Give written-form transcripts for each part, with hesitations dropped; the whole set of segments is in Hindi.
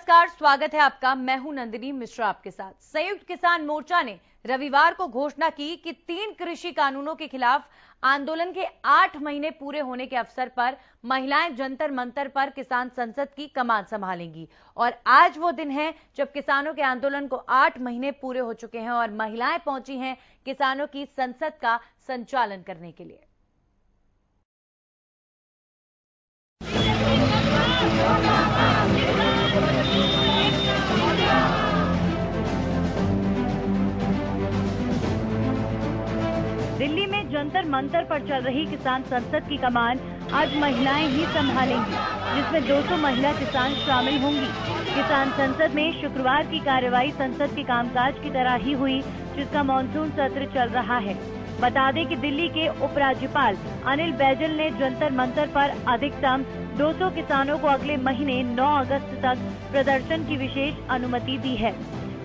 नमस्कार, स्वागत है आपका। मैं हूं नंदिनी मिश्रा आपके साथ। संयुक्त किसान मोर्चा ने रविवार को घोषणा की कि 3 कृषि कानूनों के खिलाफ आंदोलन के 8 महीने पूरे होने के अवसर पर महिलाएं जंतर मंतर पर किसान संसद की कमान संभालेंगी। और आज वो दिन है जब किसानों के आंदोलन को 8 महीने पूरे हो चुके हैं और महिलाएं पहुंची हैं किसानों की संसद का संचालन करने के लिए। दिल्ली में जंतर मंतर पर चल रही किसान संसद की कमान आज महिलाएं ही संभालेंगी, जिसमें 200 महिला किसान शामिल होंगी। किसान संसद में शुक्रवार की कार्यवाही संसद के कामकाज की तरह ही हुई, जिसका मानसून सत्र चल रहा है। बता दें कि दिल्ली के उपराज्यपाल अनिल बैजल ने जंतर मंतर पर अधिकतम 200 किसानों को अगले महीने 9 अगस्त तक प्रदर्शन की विशेष अनुमति दी है।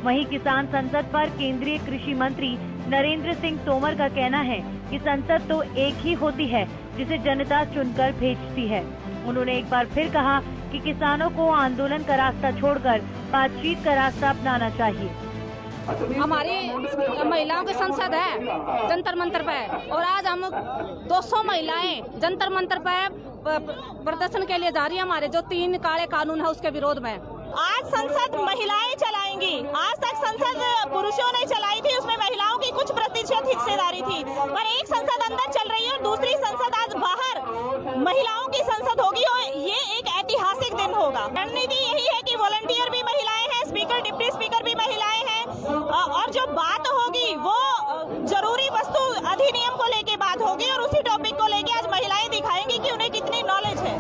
वहीं किसान संसद पर केंद्रीय कृषि मंत्री नरेंद्र सिंह तोमर का कहना है कि संसद तो एक ही होती है जिसे जनता चुनकर भेजती है। उन्होंने एक बार फिर कहा कि किसानों को आंदोलन का रास्ता छोड़कर बातचीत का रास्ता अपनाना चाहिए। हमारी महिलाओं की संसद है जंतर मंतर पे, और आज हम 200 महिलाएं जंतर मंतर पे प्रदर्शन के लिए जा रही है। हमारे जो 3 काले कानून है उसके विरोध में आज संसद महिलाएं चलाएंगी। आज तक संसद पुरुषों ने चलाई थी, उसमें महिलाओं की कुछ प्रतिशत हिस्सेदारी थी, पर एक संसद अंदर चल रही है और दूसरी संसद आज बाहर महिलाओं की संसद होगी और ये एक ऐतिहासिक दिन होगा। रणनीति यही है कि वॉलंटियर भी महिलाएं हैं, स्पीकर डिप्टी स्पीकर भी महिलाएं हैं, और जो बात होगी वो जरूरी वस्तु अधिनियम को लेके बात होगी और उसी टॉपिक को लेके आज महिलाएं दिखाएंगी कि उन्हें कितनी नॉलेज है।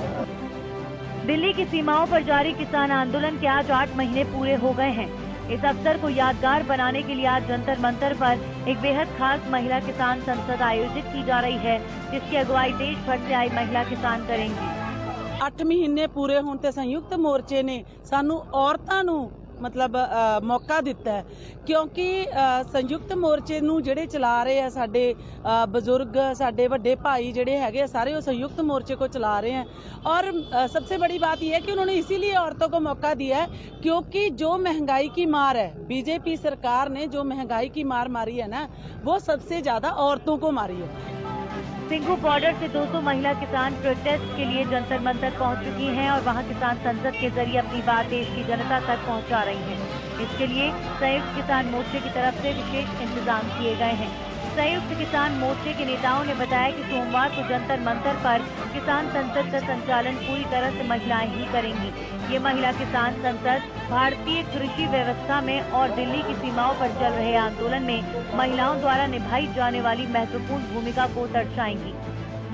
दिल्ली की सीमाओं पर जारी किसान आंदोलन के आज 8 महीने पूरे हो गए हैं। इस अवसर को यादगार बनाने के लिए आज जंतर मंतर पर एक बेहद खास महिला किसान संसद आयोजित की जा रही है, जिसकी अगुवाई देश भर से आई महिला किसान करेंगी। 8 महीने पूरे होने ते संयुक्त मोर्चे ने सानू औरतां नू मतलब मौका दिता है, क्योंकि संयुक्त मोर्चे नू जेड़े चला रहे हैं साडे बजुर्ग, साडे वड्डे भाई जेड़े हैगे सारे वो संयुक्त मोर्चे को चला रहे हैं। और सबसे बड़ी बात यह है कि उन्होंने इसीलिए औरतों को मौका दिया है क्योंकि जो महंगाई की मार है, बीजेपी सरकार ने जो महंगाई की मार मारी है ना, वो सबसे ज्यादा औरतों को मारी है। सिंघू बॉर्डर से 200 महिला किसान प्रोटेस्ट के लिए जंतर मंतर पहुंच चुकी हैं और वहां किसान संसद के जरिए अपनी बात देश की जनता तक पहुंचा रही हैं। इसके लिए संयुक्त किसान मोर्चे की तरफ से विशेष इंतजाम किए गए हैं। संयुक्त किसान मोर्चे के नेताओं ने बताया कि सोमवार को जंतर मंतर पर किसान संसद का संचालन पूरी तरह से महिलाएं ही करेंगी। ये महिला किसान संसद भारतीय कृषि व्यवस्था में और दिल्ली की सीमाओं पर चल रहे आंदोलन में महिलाओं द्वारा निभाई जाने वाली महत्वपूर्ण भूमिका को दर्शाएंगी।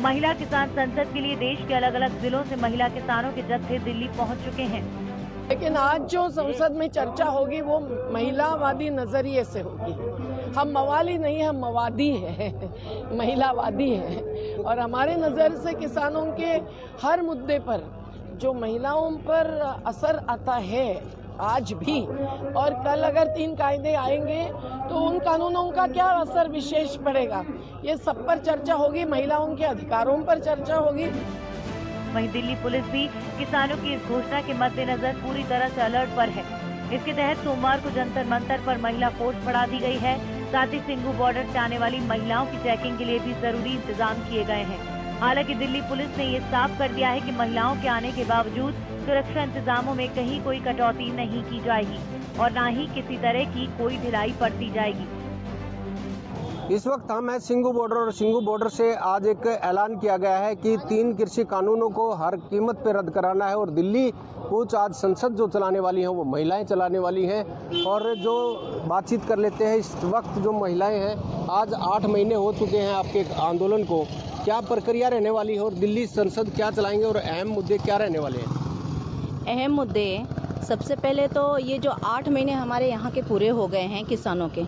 महिला किसान संसद के लिए देश के अलग अलग जिलों से महिला किसानों के जत्थे दिल्ली पहुंच चुके हैं। लेकिन आज जो संसद में चर्चा होगी वो महिलावादी नजरिए से होगी। हम मवाली नहीं, हम मवादी हैं, महिलावादी हैं। और हमारे नजर से किसानों के हर मुद्दे पर जो महिलाओं पर असर आता है आज भी, और कल अगर 3 कायदे आएंगे तो उन कानूनों का क्या असर विशेष पड़ेगा, ये सब पर चर्चा होगी। महिलाओं के अधिकारों पर चर्चा होगी। वहीं दिल्ली पुलिस भी किसानों की इस घोषणा के मद्देनजर पूरी तरह से अलर्ट पर है। इसके तहत सोमवार को जंतर मंतर पर महिला फोर्स बढ़ा दी गई है। साथ ही सिंघू बॉर्डर से आने वाली महिलाओं की चेकिंग के लिए भी जरूरी इंतजाम किए गए हैं। हालांकि दिल्ली पुलिस ने ये साफ कर दिया है कि महिलाओं के आने के बावजूद सुरक्षा इंतजामों में कहीं कोई कटौती नहीं की जाएगी और न ही किसी तरह की कोई ढिलाई बरती जाएगी। इस वक्त हम हैं सिंघू बॉर्डर और सिंघू बॉर्डर से आज एक ऐलान किया गया है कि 3 कृषि कानूनों को हर कीमत पर रद्द कराना है और दिल्ली कुछ आज संसद जो चलाने वाली हैं वो महिलाएं चलाने वाली हैं। और जो बातचीत कर लेते हैं, इस वक्त जो महिलाएं हैं, आज 8 महीने हो चुके हैं आपके आंदोलन को, क्या प्रक्रिया रहने वाली है और दिल्ली संसद क्या चलाएंगे और अहम मुद्दे क्या रहने वाले हैं? अहम मुद्दे सबसे पहले तो ये जो 8 महीने हमारे यहाँ के पूरे हो गए हैं किसानों के,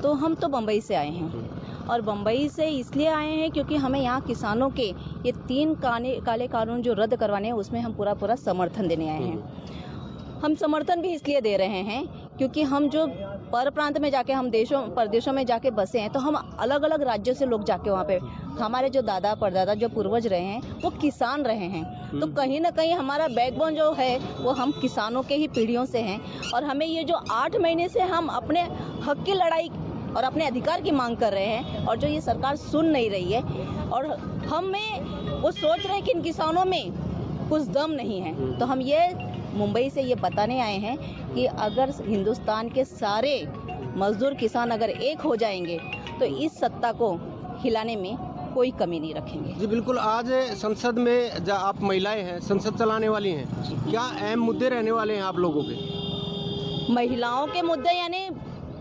तो हम तो बम्बई से आए हैं और बम्बई से इसलिए आए हैं क्योंकि हमें यहाँ किसानों के ये 3 काले कानून जो रद्द करवाने हैं उसमें हम पूरा समर्थन देने आए हैं। हम समर्थन भी इसलिए दे रहे हैं क्योंकि हम जो पर प्रांत में जाके हम देशों परदेशों में जाके बसे हैं, तो हम अलग अलग राज्यों से लोग जाके वहाँ पे, हमारे जो दादा परदादा जो पूर्वज रहे हैं वो किसान रहे हैं, तो कहीं ना कहीं हमारा बैकबोन जो है वो हम किसानों के ही पीढ़ियों से हैं। और हमें ये जो 8 महीने से हम अपने हक की लड़ाई और अपने अधिकार की मांग कर रहे हैं, और जो ये सरकार सुन नहीं रही है, और हमें वो सोच रहे हैं कि इन किसानों में कुछ दम नहीं है, तो हम ये मुंबई से ये बताने आए हैं कि अगर हिंदुस्तान के सारे मजदूर किसान अगर एक हो जाएंगे तो इस सत्ता को हिलाने में कोई कमी नहीं रखेंगे। जी बिल्कुल, आज संसद में आप महिलाएं हैं, संसद चलाने वाली हैं, क्या अहम मुद्दे रहने वाले हैं आप लोगों के? महिलाओं के मुद्दे यानी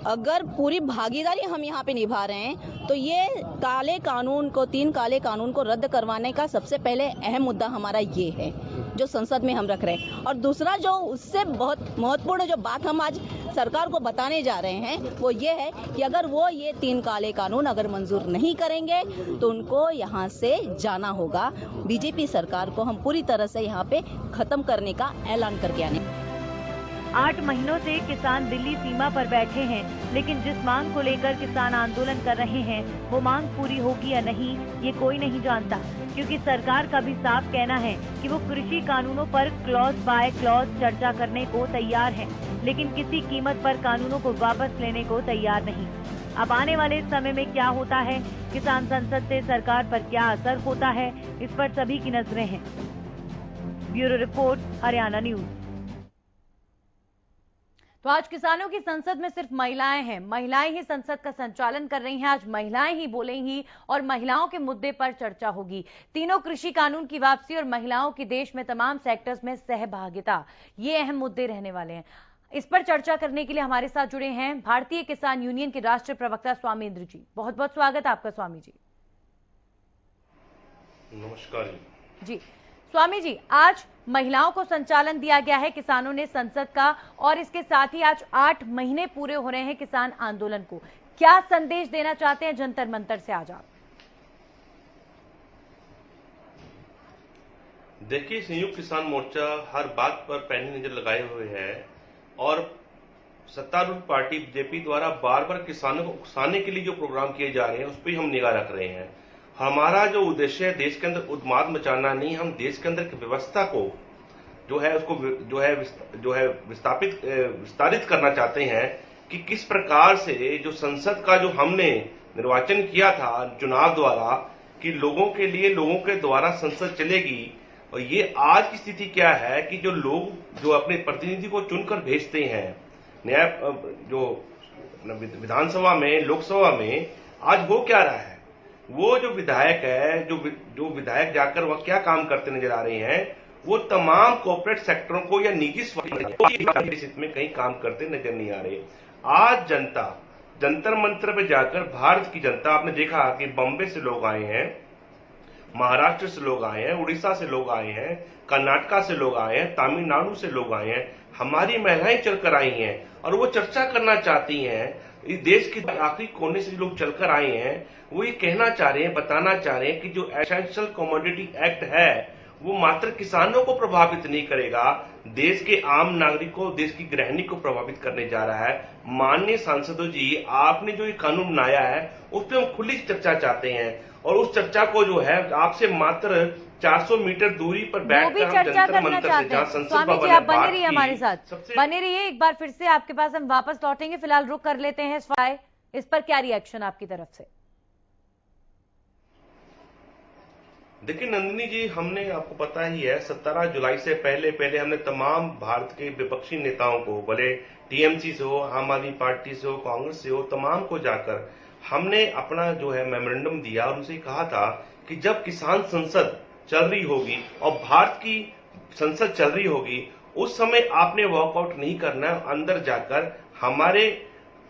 अगर पूरी भागीदारी हम यहाँ पे निभा रहे हैं तो ये काले कानून को 3 काले कानून को रद्द करवाने का सबसे पहले अहम मुद्दा हमारा ये है जो संसद में हम रख रहे हैं। और दूसरा जो उससे बहुत महत्वपूर्ण जो बात हम आज सरकार को बताने जा रहे हैं वो ये है कि अगर वो ये 3 काले कानून अगर मंजूर नहीं करेंगे तो उनको यहाँ से जाना होगा। बीजेपी सरकार को हम पूरी तरह से यहाँ पे खत्म करने का ऐलान करके आने। 8 महीनों से किसान दिल्ली सीमा पर बैठे हैं, लेकिन जिस मांग को लेकर किसान आंदोलन कर रहे हैं वो मांग पूरी होगी या नहीं ये कोई नहीं जानता, क्योंकि सरकार का भी साफ कहना है कि वो कृषि कानूनों पर क्लॉज बाय क्लॉज चर्चा करने को तैयार है, लेकिन किसी कीमत पर कानूनों को वापस लेने को तैयार नहीं। अब आने वाले समय में क्या होता है, किसान संसद से सरकार पर क्या असर होता है, इस पर सभी की नजरें हैं। Bureau report, Haryana news. तो आज किसानों की संसद में सिर्फ महिलाएं हैं, महिलाएं ही संसद का संचालन कर रही हैं। आज महिलाएं ही बोलेंगी और महिलाओं के मुद्दे पर चर्चा होगी। तीनों कृषि कानून की वापसी और महिलाओं की देश में तमाम सेक्टर्स में सहभागिता, ये अहम मुद्दे रहने वाले हैं। इस पर चर्चा करने के लिए हमारे साथ जुड़े हैं भारतीय किसान यूनियन के राष्ट्रीय प्रवक्ता स्वामी इंद्र जी। बहुत बहुत स्वागत आपका स्वामी जी। नमस्कार जी। स्वामी जी, आज महिलाओं को संचालन दिया गया है किसानों ने संसद का, और इसके साथ ही आज 8 महीने पूरे हो रहे हैं किसान आंदोलन को। क्या संदेश देना चाहते हैं जंतर मंतर से आज आप? देखिए, संयुक्त किसान मोर्चा हर बात पर पैनी नजर लगाए हुए है और सत्तारूढ़ पार्टी बीजेपी द्वारा बार बार किसानों को उकसाने के लिए जो प्रोग्राम किए जा रहे हैं उस पर हम निगाह रख रहे हैं। हमारा जो उद्देश्य है देश के अंदर उन्माद मचाना नहीं, हम देश के अंदर की व्यवस्था को जो है उसको विस्तारित करना चाहते हैं कि किस प्रकार से जो संसद का जो हमने निर्वाचन किया था चुनाव द्वारा कि लोगों के लिए लोगों के द्वारा संसद चलेगी, और ये आज की स्थिति क्या है कि जो लोग जो अपने प्रतिनिधि को चुनकर भेजते हैं न्याय जो विधानसभा में लोकसभा में, आज हो क्या रहा है, वो जो विधायक है जो विधायक जाकर वह क्या काम करते नजर आ रहे हैं, वो तमाम कॉर्पोरेट सेक्टरों को या निजी स्वार्थ में कहीं काम करते नजर नहीं आ रहे। आज जनता जंतर मंत्र पे जाकर भारत की जनता, आपने देखा कि बॉम्बे से लोग आए हैं, महाराष्ट्र से लोग आए हैं, उड़ीसा से लोग आए हैं, कर्नाटका से लोग आए हैं, तमिलनाडु से लोग आए हैं, हमारी महिलाएं चलकर आई हैं और वो चर्चा करना चाहती हैं। इस देश के आखिरी कोने से जो लोग चलकर आए हैं वो ये कहना चाह रहे हैं, बताना चाह रहे हैं कि जो एसेंशियल कमोडिटी एक्ट है वो मात्र किसानों को प्रभावित नहीं करेगा, देश के आम नागरिकों, देश की गृहिणी को प्रभावित करने जा रहा है। माननीय सांसदों जी, आपने जो ये कानून बनाया है उस पर हम खुली चर्चा चाहते हैं और उस चर्चा को जो है आपसे मात्र 400 मीटर दूरी पर बैठकर हम जंतर मंतर से जहां संसद स्वामी जी, आप बने रहिए हमारे साथ, बने रहिए। एक बार फिर से आपके पास हम वापस लौटेंगे, फिलहाल रुक कर लेते हैं इस पर क्या रिएक्शन आपकी तरफ से? देखिए नंदिनी जी, हमने आपको पता ही है 17 जुलाई से पहले हमने तमाम भारत के विपक्षी नेताओं को, भले टीएमसी से हो, आम आदमी पार्टी से हो, कांग्रेस से हो, तमाम को जाकर हमने अपना जो है मेमोरेंडम दिया और उनसे कहा था कि जब किसान संसद चल रही होगी और भारत की संसद चल रही होगी उस समय आपने वॉकआउट नहीं करना, अंदर जाकर हमारे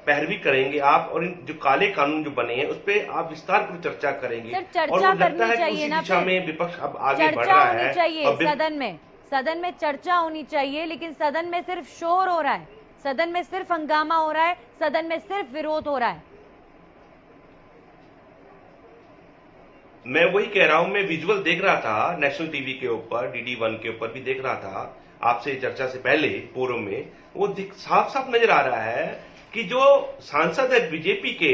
पैरवी करेंगे आप और इन जो काले कानून जो बने हैं उस पर आप विस्तार पर चर्चा करेंगे। और वो लगता है कि उसी दिशा में विपक्ष अब आगे बढ़ रहा है। सदन में चर्चा होनी चाहिए, लेकिन सदन में सिर्फ शोर हो रहा है, सदन में सिर्फ हंगामा हो रहा है, सदन में सिर्फ विरोध हो रहा है। मैं वही कह रहा हूं, मैं विजुअल देख रहा था नेशनल टीवी के ऊपर, DD1 के ऊपर भी देख रहा था। आपसे चर्चा से पहले फोरम में, वो साफ साफ नजर आ रहा है कि जो सांसद है बीजेपी के,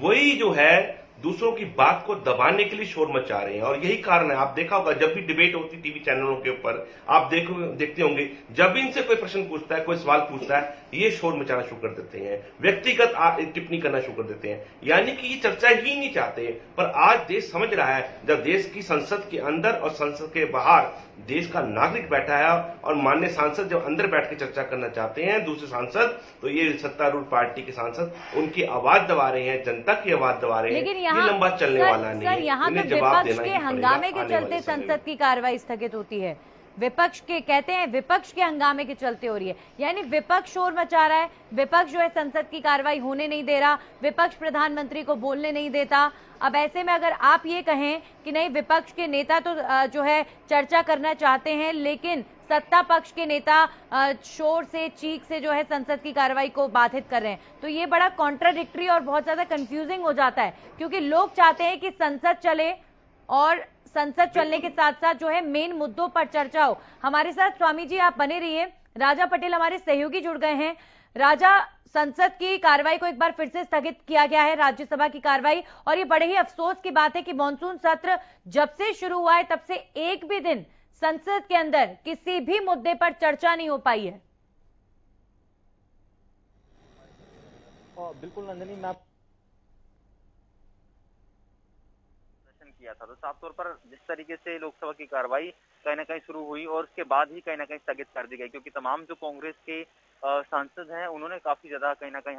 वही जो है दूसरों की बात को दबाने के लिए शोर मचा रहे हैं। और यही कारण है, आप देखा होगा जब भी डिबेट होती टीवी चैनलों के ऊपर, आप देखते होंगे जब भी इनसे कोई प्रश्न पूछता है, कोई सवाल पूछता है, ये शोर मचाना शुरू कर देते हैं, व्यक्तिगत टिप्पणी करना शुरू कर देते हैं, यानी कि ये चर्चा ही नहीं चाहते। पर आज देश समझ रहा है, जब देश की संसद के अंदर और संसद के बाहर देश का नागरिक बैठा है और माननीय सांसद जब अंदर बैठ के चर्चा करना चाहते हैं दूसरे सांसद, तो ये सत्तारूढ़ पार्टी के सांसद उनकी आवाज दबा रहे हैं, जनता की आवाज दबा रहे हैं। लेकिन ये लंबा चलने वाला नहीं है। यहाँ तो विपक्ष के हंगामे के चलते संसद की कार्रवाई स्थगित होती है। विपक्ष के कहते हैं विपक्ष के हंगामे के चलते हो रही है, यानी विपक्ष शोर मचा रहा है, विपक्ष जो है संसद की कार्रवाई होने नहीं दे रहा, विपक्ष प्रधानमंत्री को बोलने नहीं देता। अब ऐसे में अगर आप ये कहें कि नहीं, विपक्ष के नेता तो जो है चर्चा करना चाहते हैं, लेकिन सत्ता पक्ष के नेता शोर से, चीख से जो है संसद की कार्रवाई को बाधित कर रहे हैं, तो ये बड़ा कॉन्ट्राडिक्टरी और बहुत ज्यादा कंफ्यूजिंग हो जाता है, क्योंकि लोग चाहते हैं कि संसद चले और संसद चलने के साथ साथ जो है मेन मुद्दों पर चर्चा हो। हमारे साथ स्वामी जी आप बने रहिए। राजा पटेल हमारे सहयोगी जुड़ गए हैं। राजा, संसद की कार्रवाई को एक बार फिर से स्थगित किया गया है, राज्यसभा की कार्रवाई, और ये बड़े ही अफसोस की बात है कि मॉनसून सत्र जब से शुरू हुआ है तब से एक भी दिन संसद के अंदर किसी भी मुद्दे पर चर्चा नहीं हो पाई है। बिल्कुल नंदिनी, मैं किया था तो साफ तौर पर जिस तरीके से लोकसभा की कार्रवाई कहीं ना कहीं शुरू हुई और उसके बाद ही कहीं ना कहीं स्थगित कर दी गई, क्योंकि तमाम जो कांग्रेस के सांसद हैं उन्होंने काफी ज्यादा कहीं ना कहीं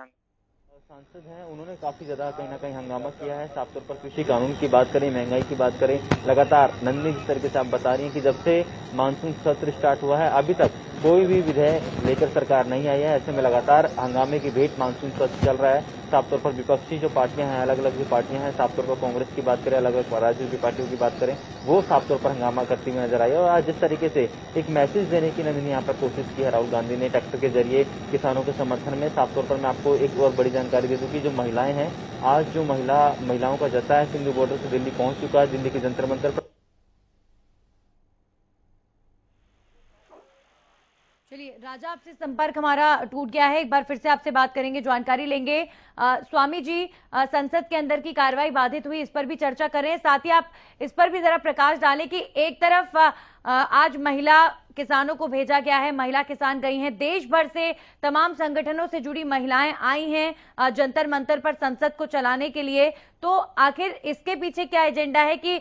हंगामा किया है। साफ तौर पर कृषि कानून की बात करें, महंगाई की बात करें, लगातार नंदिनी जिस तरीके से आप बता रही हैं कि जब से मानसून सत्र स्टार्ट हुआ है अभी तक कोई भी विधेयक लेकर सरकार नहीं आई है। ऐसे में लगातार हंगामे की भेंट मानसून सत्र चल रहा है। साफ तौर पर विपक्षी जो पार्टियां हैं, अलग अलग जो पार्टियां हैं, साफ तौर पर कांग्रेस की बात करें, अलग अलग राजनीतिक पार्टियों की बात करें, वो साफ तौर पर हंगामा करती हुई नजर आई है। और आज जिस तरीके से एक मैसेज देने की नंदिनी यहाँ पर कोशिश की है राहुल गांधी ने ट्रैक्टर के जरिए किसानों के समर्थन में, साफ तौर पर मैं आपको एक और बड़ी जानकारी दे दूं कि जो महिलाएं हैं, आज जो महिलाओं का जत्था है सिंधु बॉर्डर से दिल्ली पहुंच चुका है, दिल्ली के जंतर मंतर पर। चलिए राजा, आपसे संपर्क हमारा टूट गया है, एक बार फिर से आपसे बात करेंगे, जानकारी लेंगे। स्वामी जी, संसद के अंदर की कार्रवाई बाधित हुई, इस पर भी चर्चा करें, साथ ही आप इस पर भी जरा प्रकाश डालें कि एक तरफ आज महिला किसानों को भेजा गया है, महिला किसान गई हैं, देश भर से तमाम संगठनों से जुड़ी महिलाएं आई हैं जंतर मंतर पर संसद को चलाने के लिए, तो आखिर इसके पीछे क्या एजेंडा है कि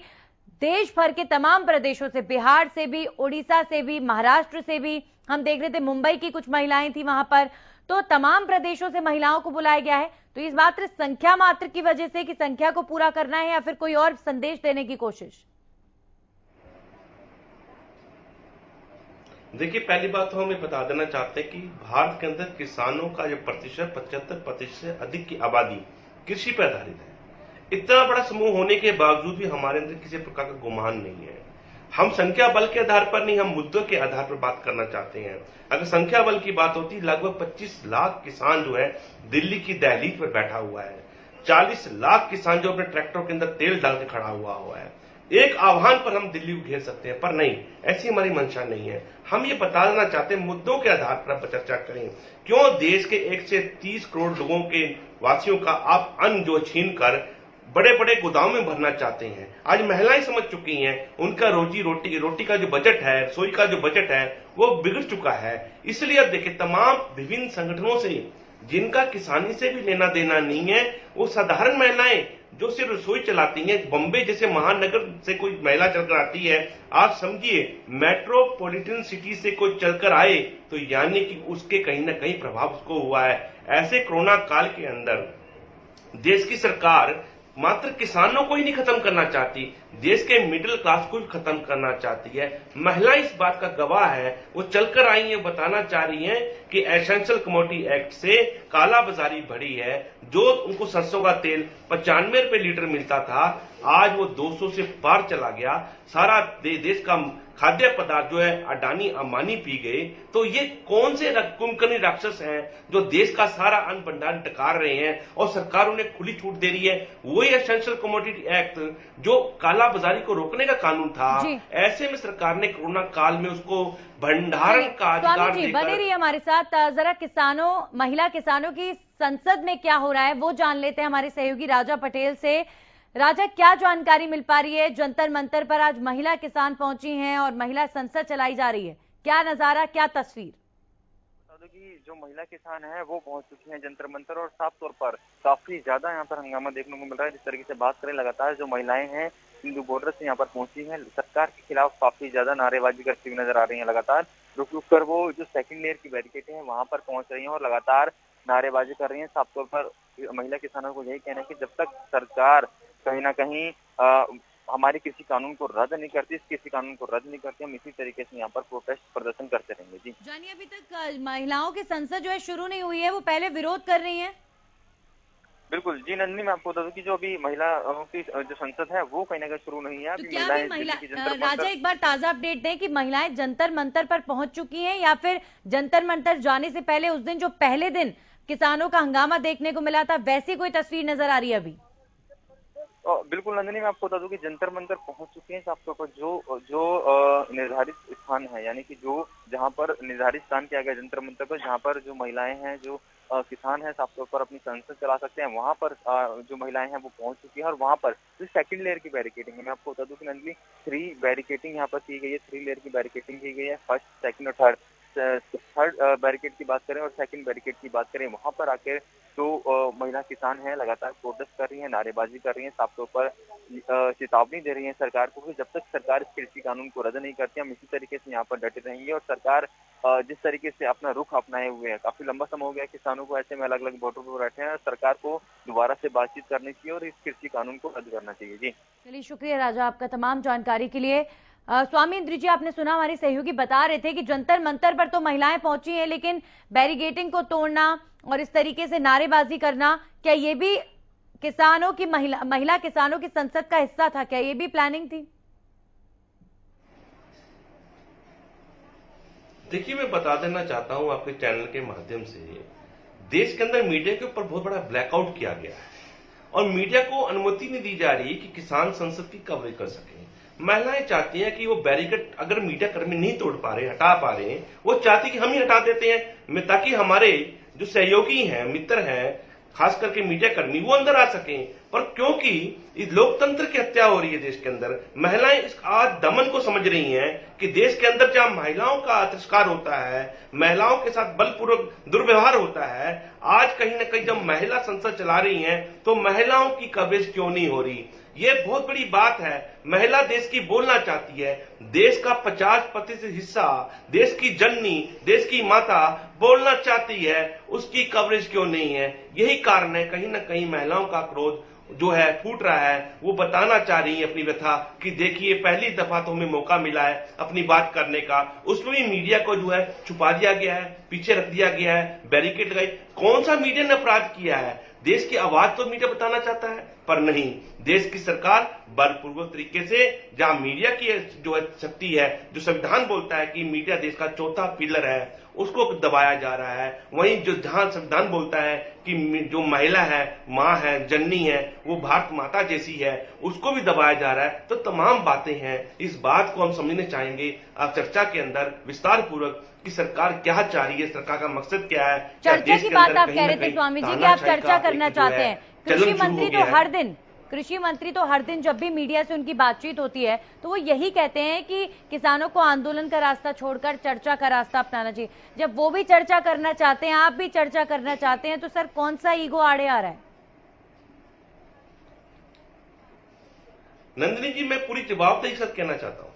देश भर के तमाम प्रदेशों से, बिहार से भी, उड़ीसा से भी, महाराष्ट्र से भी, हम देख रहे थे मुंबई की कुछ महिलाएं थी वहां पर, तो तमाम प्रदेशों से महिलाओं को बुलाया गया है, तो इस मात्र संख्या मात्र की वजह से कि संख्या को पूरा करना है या फिर कोई और संदेश देने की कोशिश? देखिए, पहली बात तो हम ये बता देना चाहते हैं कि भारत के अंदर किसानों का जो प्रतिशत 75% से अधिक की आबादी कृषि पर आधारित है। इतना बड़ा समूह होने के बावजूद भी हमारे अंदर किसी प्रकार का गुमान नहीं है। हम संख्या बल के आधार पर नहीं, हम मुद्दों के आधार पर बात करना चाहते हैं। अगर संख्या बल की बात होती, लगभग 25 लाख किसान जो है दिल्ली की दहलीज पर बैठा हुआ है, 40 लाख किसान जो अपने ट्रैक्टरों के अंदर तेल डाल के खड़ा हुआ है। एक आह्वान पर हम दिल्ली को घेर सकते हैं, पर नहीं, ऐसी हमारी मंशा नहीं है। हम ये बता देना चाहते हैं, मुद्दों के आधार पर चर्चा करें। क्यों देश के 130 करोड़ लोगों के वासियों का आप अन्न जो छीन कर बड़े बड़े गोदाम में भरना चाहते हैं? आज महिलाएं समझ चुकी हैं, उनका रोटी का जो बजट है, रसोई का जो बजट है, वो बिगड़ चुका है। इसलिए अब देखिए, तमाम विभिन्न संगठनों से जिनका किसानी से भी लेना देना नहीं है, वो साधारण महिलाएं जो सिर्फ रसोई चलाती हैं, बम्बे जैसे महानगर से कोई महिला चलकर आती है, आप समझिए मेट्रोपॉलिटन सिटी से कोई चलकर आए तो यानी कि उसके कहीं ना कहीं प्रभाव उसको हुआ है। ऐसे कोरोना काल के अंदर देश की सरकार मात्र किसानों को ही नहीं खत्म करना चाहती, देश के मिडिल क्लास को भी खत्म करना चाहती है। महिला इस बात का गवाह है, वो चलकर आई है, बताना चाह रही हैं कि एसेंशियल कमोडिटी एक्ट से कालाबाजारी बढ़ी है। जो उनको सरसों का तेल 95 रुपए लीटर मिलता था, आज वो 200 से पार चला गया। सारा देश का खाद्य पदार्थ जो है अडानी अंबानी पी गए, तो ये कौन से कुंभकर्णी राक्षस हैं जो देश का सारा अन्न भंडार टकार रहे हैं और सरकार उन्हें खुली छूट दे रही है। वही एसेंशियल कमोडिटी एक्ट जो काला बाजारी को रोकने का कानून था, ऐसे में सरकार ने कोरोना काल में उसको भंडारण का अधिकार देकर। बने रहिए हमारे साथ, जरा महिला किसानों की संसद में क्या हो रहा है वो जान लेते हैं हमारे सहयोगी राजा पटेल से। राजा, क्या जानकारी मिल पा रही है? जंतर मंतर पर आज महिला किसान पहुंची हैं और महिला संसद चलाई जा रही है, क्या नजारा, क्या तस्वीर? कि जो महिला किसान है वो पहुंच चुकी हैं जंतर मंतर और साफ तौर पर काफी ज्यादा यहाँ पर हंगामा देखने को मिल रहा है। जिस तरीके से बात करें, लगातार जो महिलाएं हैं सिंधु बॉर्डर से यहाँ पर पहुंची हैं, सरकार के खिलाफ काफी ज्यादा नारेबाजी करती हुई नजर आ रही है। लगातार रुक रुक कर वो जो सेकंड लेयर की बैरिकेड है वहां पर पहुंच रही है और लगातार नारेबाजी कर रही है। साफ तौर पर महिला किसानों को यही कहना है कि जब तक सरकार कहीं ना कहीं हमारे कृषि कानून को रद्द नहीं करती, इस कृषि कानून को रद्द नहीं करती, हम इसी तरीके से यहाँ पर प्रोटेस्ट प्रदर्शन करते रहेंगे। जी जानिए, अभी तक महिलाओं की संसद जो है शुरू नहीं हुई है, वो पहले विरोध कर रही है। बिल्कुल जी नंदिनी, मैं आपको बता दूं कि जो अभी महिलाओं की जो संसद है वो कहीं ना कहीं शुरू नहीं है। तो क्या अभी राजा एक बार ताजा अपडेट दें कि महिलाएं जंतर मंतर पर पहुंच चुकी हैं या फिर जंतर मंतर जाने से पहले उस दिन जो पहले दिन किसानों का हंगामा देखने को मिला था वैसी कोई तस्वीर नजर आ रही है अभी? बिल्कुल नंदिनी, मैं आपको बता दूं कि जंतर मंतर पहुंच चुके हैं। साफ तौर पर जो निर्धारित स्थान है, यानी कि जो जहां पर निर्धारित स्थान किया गया जंतर मंतर पर, जहां पर जो महिलाएं हैं, जो किसान हैं, साफ तौर पर अपनी संसद चला सकते हैं, वहां पर जो महिलाएं हैं वो पहुंच चुकी है। और वहां पर जो सेकंड लेयर की बैरिकेडिंग है, मैं आपको बता दूं कि नंदिनी 3 बैरिकेडिंग यहाँ पर की गई है, 3 लेयर की बैरिकेडिंग की गई है। फर्स्ट, सेकंड और थर्ड बैरिकेड की बात करें और सेकंड बैरिकेड की बात करें, वहां पर आकर जो महिला किसान हैं लगातार प्रोटेस्ट कर रही हैं, नारेबाजी कर रही हैं, साफ तौर पर चेतावनी दे रही है सरकार को कि जब तक सरकार इस कृषि कानून को रद्द नहीं करती, हम इसी तरीके से यहाँ पर डटे रहेंगे। और सरकार जिस तरीके से अपना रुख अपनाए हुए है, काफी लंबा समय हो गया किसानों को ऐसे में अलग अलग बॉर्डर पर बैठे हैं, सरकार को दोबारा से बातचीत करनी चाहिए और इस कृषि कानून को रद्द करना चाहिए। जी चलिए, शुक्रिया राजा आपका तमाम जानकारी के लिए। स्वामी इंद्र जी, आपने सुना हमारे सहयोगी बता रहे थे कि जंतर मंतर पर तो महिलाएं पहुंची हैं, लेकिन बैरिकेडिंग को तोड़ना और इस तरीके से नारेबाजी करना, क्या ये भी किसानों की महिला किसानों की संसद का हिस्सा था? क्या ये भी प्लानिंग थी? देखिए, मैं बता देना चाहता हूं आपके चैनल के माध्यम से, देश के अंदर मीडिया के ऊपर बहुत बड़ा ब्लैकआउट किया गया है और मीडिया को अनुमति नहीं दी जा रही कि किसान संसद की कवरेज कर सके। महिलाएं चाहती हैं कि वो बैरिकेड अगर मीडिया कर्मी नहीं तोड़ पा रहे, हटा पा रहे हैं, वो चाहती कि हम ही हटा देते हैं ताकि हमारे जो सहयोगी हैं, मित्र हैं, खास करके मीडिया कर्मी, वो अंदर आ सकें। पर क्योंकि इस लोकतंत्र की हत्या हो रही है देश के अंदर, महिलाएं इस आज दमन को समझ रही हैं कि देश के अंदर जहां महिलाओं का तिरस्कार होता है, महिलाओं के साथ बलपूर्वक दुर्व्यवहार होता है, आज कहीं ना कहीं जब महिला संसद चला रही हैं तो महिलाओं की कवरेज क्यों नहीं हो रही? ये बहुत बड़ी बात है। महिला देश की बोलना चाहती है, देश का 50% हिस्सा, देश की जननी, देश की माता बोलना चाहती है, उसकी कवरेज क्यों नहीं है? यही कारण है, कहीं ना कहीं महिलाओं का क्रोध जो है फूट रहा है। वो बताना चाह रही है अपनी व्यथा कि देखिए, पहली दफा तो हमें मौका मिला है अपनी बात करने का, उसमें भी मीडिया को जो है छुपा दिया गया है, पीछे रख दिया गया है, बैरिकेड लगाई। कौन सा मीडिया ने अपराध किया है? देश की आवाज तो मीडिया बताना चाहता है, पर नहीं, देश की सरकार बलपूर्वक तरीके से, जहां मीडिया की जो है शक्ति है, जो संविधान बोलता है कि मीडिया देश का चौथा पिलर है, उसको दबाया जा रहा है। वहीं जो जहां संविधान बोलता है कि जो महिला है, मां है, जननी है, वो भारत माता जैसी है, उसको भी दबाया जा रहा है। तो तमाम बातें हैं, इस बात को हम समझने चाहेंगे चर्चा के अंदर विस्तार पूर्वक कि सरकार क्या चाह रही है, सरकार का मकसद क्या है। चर्चा की बात आप कह रहे थे स्वामी जी कि आप चर्चा करना चाहते हैं। कृषि मंत्री तो हर दिन जब भी मीडिया से उनकी बातचीत होती है तो वो यही कहते हैं कि किसानों को आंदोलन का रास्ता छोड़कर चर्चा का रास्ता अपनाना चाहिए। जब वो भी चर्चा करना चाहते हैं, आप भी चर्चा करना चाहते हैं, तो सर कौन सा ईगो आड़े आ रहा है? नंदिनी जी, मैं पूरी जवाबदेही के साथ कहना चाहता हूं।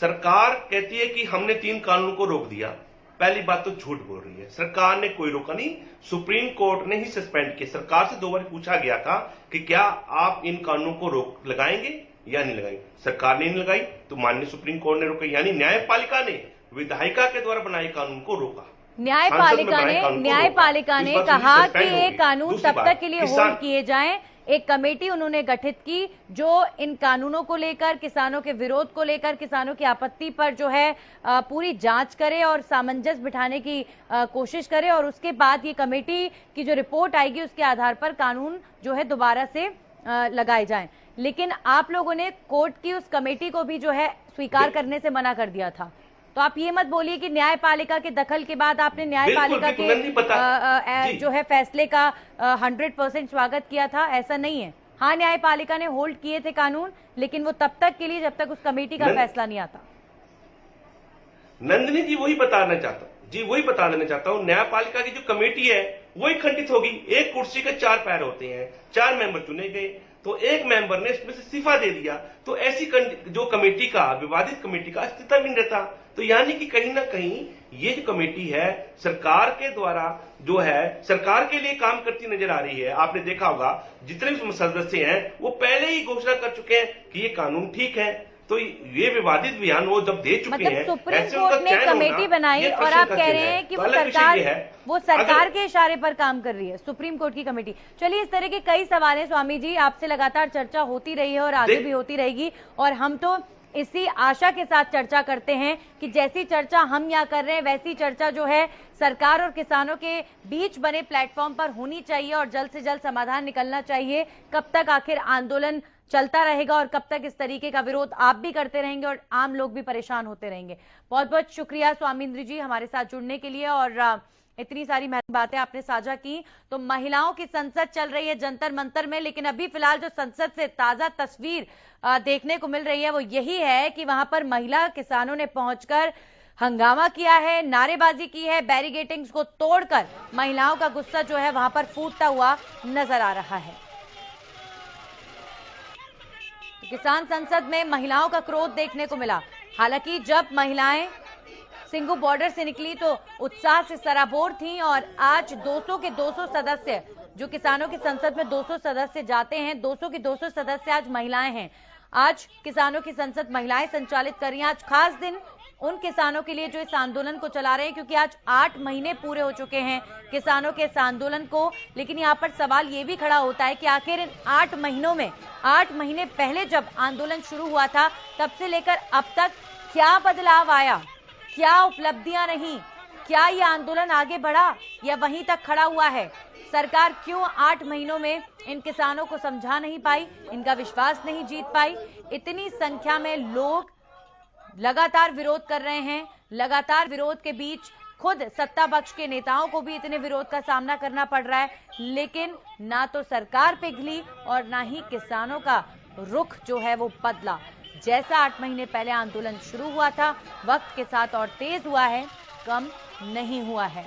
सरकार कहती है कि हमने 3 कानूनों को रोक दिया। पहली बात तो झूठ बोल रही है, सरकार ने कोई रोका नहीं, सुप्रीम कोर्ट ने ही सस्पेंड किया। सरकार से 2 बार पूछा गया था कि क्या आप इन कानूनों को रोक लगाएंगे या नहीं लगाएंगे, सरकार ने नहीं लगाई, तो माननीय सुप्रीम कोर्ट ने रोका, यानी न्यायपालिका ने विधायिका के द्वारा बनाए कानून को रोका। न्यायपालिका ने कहा कि ये कानून तब तक के लिए होल्ड किए जाएं एक कमेटी उन्होंने गठित की जो इन कानूनों को लेकर, किसानों के विरोध को लेकर, किसानों की आपत्ति पर जो है पूरी जांच करे और सामंजस्य बिठाने की कोशिश करे, और उसके बाद ये कमेटी की जो रिपोर्ट आएगी उसके आधार पर कानून जो है दोबारा से लगाए जाएं। लेकिन आप लोगों ने कोर्ट की उस कमेटी को भी जो है स्वीकार करने से मना कर दिया था। तो आप ये मत बोलिए कि न्यायपालिका के दखल के बाद आपने न्यायपालिका के जो है फैसले का 100% स्वागत किया था, ऐसा नहीं है। हाँ, न्यायपालिका ने होल्ड किए थे कानून, लेकिन वो तब तक के लिए जब तक उस कमेटी का फैसला नहीं आता। नंदिनी जी वही बता देना चाहता हूं, न्यायपालिका की जो कमेटी है वही खंडित होगी। एक कुर्सी के 4 पैर होते हैं, 4 मेंबर चुने गए, तो एक मेंबर ने इसमें से इस्तीफा दे दिया, तो ऐसी जो कमेटी का, विवादित कमेटी का अस्तित्व भी नहीं रहता। तो यानी कि कहीं ना कहीं ये जो कमेटी है सरकार के द्वारा जो है सरकार के लिए काम करती नजर आ रही है। आपने देखा होगा जितने भी सदस्य हैं वो पहले ही घोषणा कर चुके हैं कि ये कानून ठीक है, तो ये विवादित बयान वो जब दे चुके हैं, सुप्रीम कोर्ट ने कमेटी बनाई और आप कह रहे हैं कि वो सरकार के इशारे पर काम कर रही है, सुप्रीम कोर्ट की कमेटी। चलिए, इस तरह के कई सवाल हैं स्वामी जी, आपसे लगातार चर्चा होती रही है और आगे भी होती रहेगी, और हम तो इसी आशा के साथ चर्चा करते हैं कि जैसी चर्चा हम यहाँ कर रहे हैं वैसी चर्चा जो है सरकार और किसानों के बीच बने प्लेटफॉर्म पर होनी चाहिए और जल्द से जल्द समाधान निकलना चाहिए। कब तक आखिर आंदोलन चलता रहेगा और कब तक इस तरीके का विरोध आप भी करते रहेंगे और आम लोग भी परेशान होते रहेंगे। बहुत बहुत शुक्रिया स्वामींद्र जी हमारे साथ जुड़ने के लिए, और इतनी सारी महत्वपूर्ण बातें आपने साझा की। तो महिलाओं की संसद चल रही है जंतर मंतर में, लेकिन अभी फिलहाल जो संसद से ताजा तस्वीर देखने को मिल रही है वो यही है कि वहां पर महिला किसानों ने पहुंचकर हंगामा किया है, नारेबाजी की है, बैरिकेडिंग्स को तोड़कर महिलाओं का गुस्सा जो है वहां पर फूटता हुआ नजर आ रहा है। किसान संसद में महिलाओं का क्रोध देखने को मिला। हालांकि जब महिलाएं सिंगू बॉर्डर से निकली तो उत्साह से सराबोर थीं, और आज 200 के 200 सदस्य, जो किसानों की संसद में 200 सदस्य जाते हैं, 200 के 200 सदस्य आज महिलाएं हैं। आज किसानों की संसद महिलाएं संचालित कर रही हैं। आज खास दिन उन किसानों के लिए जो इस आंदोलन को चला रहे हैं, क्योंकि आज 8 महीने पूरे हो चुके हैं किसानों के इस आंदोलन को। लेकिन यहाँ पर सवाल ये भी खड़ा होता है कि आखिर इन 8 महीनों में, 8 महीने पहले जब आंदोलन शुरू हुआ था तब से लेकर अब तक क्या बदलाव आया, क्या उपलब्धियां रही, क्या ये आंदोलन आगे बढ़ा या वहीं तक खड़ा हुआ है? सरकार क्यों 8 महीनों में इन किसानों को समझा नहीं पाई, इनका विश्वास नहीं जीत पाई? इतनी संख्या में लोग लगातार विरोध कर रहे हैं। लगातार विरोध के बीच खुद सत्ता पक्ष के नेताओं को भी इतने विरोध का सामना करना पड़ रहा है, लेकिन ना तो सरकार पिघली और ना ही किसानों का रुख जो है वो बदला। जैसा 8 महीने पहले आंदोलन शुरू हुआ था, वक्त के साथ और तेज हुआ है, कम नहीं हुआ है।